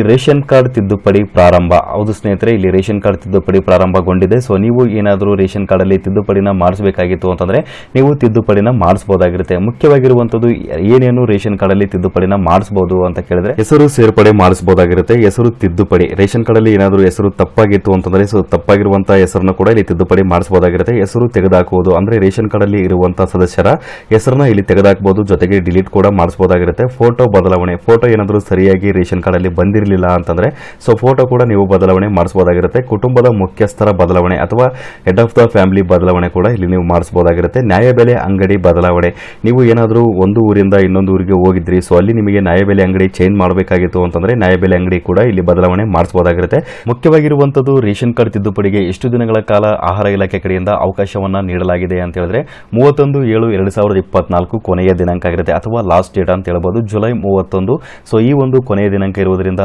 Ration card ತಿದ್ದುಪಡಿ ಪ್ರಾರಂಭ. ಹೌದು ಸ್ನೇಹಿತರೆ, ಇಲ್ಲಿ ರೇಷನ್ ಕಾರ್ಡ್ ತಿದ್ದುಪಡಿ ಪ್ರಾರಂಭಗೊಂಡಿದೆ. ಸೊ ನೀವು ಏನಾದರೂ ರೇಷನ್ ಕಾರ್ಡ್ ಅಲ್ಲಿ ತಿದ್ದುಪಡಿನ ಮಾಡಿಸಬೇಕಾಗಿತ್ತು ಅಂತಂದ್ರೆ ನೀವು ತಿದ್ದುಪಡಿನ ಮಾಡಿಸಬಹುದಾಗಿರುತ್ತೆ. ಮುಖ್ಯವಾಗಿರುವಂತದ್ದು ಏನೇನು ರೇಷನ್ ಕಾರ್ಡ್ ಅಲ್ಲಿ ತಿದ್ದುಪಡಿನ ಮಾಡಿಸಬಹುದು ಅಂತ ಕೇಳಿದ್ರೆ, ಹೆಸರು ಸೇರ್ಪಡೆ ಮಾಡಿಸಬಹುದಾಗಿರುತ್ತೆ. ಹೆಸರು ತಿದ್ದುಪಡಿ, ರೇಷನ್ ಕಾರ್ಡ್ ಅಲ್ಲಿ ಏನಾದರೂ ಹೆಸರು ತಪ್ಪಾಗಿತ್ತು ಅಂತಂದ್ರೆ ಸೊ ತಪ್ಪಾಗಿರುವಂತಹ ಹೆಸರನ್ನು ಕೂಡ ಇಲ್ಲಿ ತಿದ್ದುಪಡಿ ಮಾಡಿಸಬಹುದಾಗಿರುತ್ತೆ. ಹೆಸರು ತೆಗೆದುಹಾಕುವುದು ಅಂದ್ರೆ ರೇಷನ್ ಕಾರ್ಡ್ ಅಲ್ಲಿ ಇರುವಂತಹ ಸದಸ್ಯರ ಹೆಸರನ್ನ ಇಲ್ಲಿ ತೆಗೆದುಹಾಕಬಹುದು, ಜೊತೆಗೆ ಡಿಲೀಟ್ ಕೂಡ ಮಾಡಿಸಬಹುದಾಗಿರುತ್ತೆ. ಫೋಟೋ ಬದಲಾವಣೆ, ಫೋಟೋ ಏನಾದರೂ ಸರಿಯಾಗಿ ರೇಷನ್ ಕಾರ್ಡ್ ಅಲ್ಲಿ ಬಂದಿರಲಿಲ್ಲ ಅಂತಂದ್ರೆ ಸೊ ಫೋಟೋ ಕೂಡ ನೀವು ಬದಲಾವಣೆ ಮಾಡಿಸಬಹುದಾಗಿರುತ್ತೆ. ಕುಟುಂಬದ ಮುಖ್ಯಸ್ಥರ ಬದಲಾವಣೆ ಅಥವಾ ಹೆಡ್ ಆಫ್ ದ ಫ್ಯಾಮಿಲಿ ಬದಲಾವಣೆ ಕೂಡ ಇಲ್ಲಿ ನೀವು ಮಾಡಿಸಬಹುದಾಗಿರುತ್ತೆ. ನ್ಯಾಯಬೆಲೆ ಅಂಗಡಿ ಬದಲಾವಣೆ, ನೀವು ಏನಾದರೂ ಒಂದು ಊರಿಂದ ಇನ್ನೊಂದು ಊರಿಗೆ ಹೋಗಿದ್ರಿ, ಸೊ ಅಲ್ಲಿ ನಿಮಗೆ ನ್ಯಾಯಬೆಲೆ ಅಂಗಡಿ ಚೇಂಜ್ ಮಾಡಬೇಕಾಗಿತ್ತು ಅಂತಂದ್ರೆ ನ್ಯಾಯಬೆಲೆ ಅಂಗಡಿ ಕೂಡ ಇಲ್ಲಿ ಬದಲಾವಣೆ ಮಾಡಿಸಬಹುದಾಗಿರುತ್ತೆ. ಮುಖ್ಯವಾಗಿರುವಂತದ್ದು ರೇಷನ್ ಕಾರ್ಡ್ ತಿದ್ದುಪಡಿಗೆ ಎಷ್ಟು ದಿನಗಳ ಕಾಲ ಆಹಾರ ಇಲಾಖೆ ಕಡೆಯಿಂದ ಅವಕಾಶವನ್ನ ನೀಡಲಾಗಿದೆ ಅಂತ ಹೇಳಿದ್ರೆ 31/7/2024 ಕೊನೆಯ ದಿನಾಂಕ ಆಗಿರುತ್ತೆ, ಅಥವಾ ಲಾಸ್ಟ್ ಡೇಟ್ ಅಂತ ಹೇಳ್ಬೋದು, ಜುಲೈ 31. ಸೊ ಈ ಒಂದು ಕೊನೆಯ ದಿನಾಂಕ ಇರುವುದರಿಂದ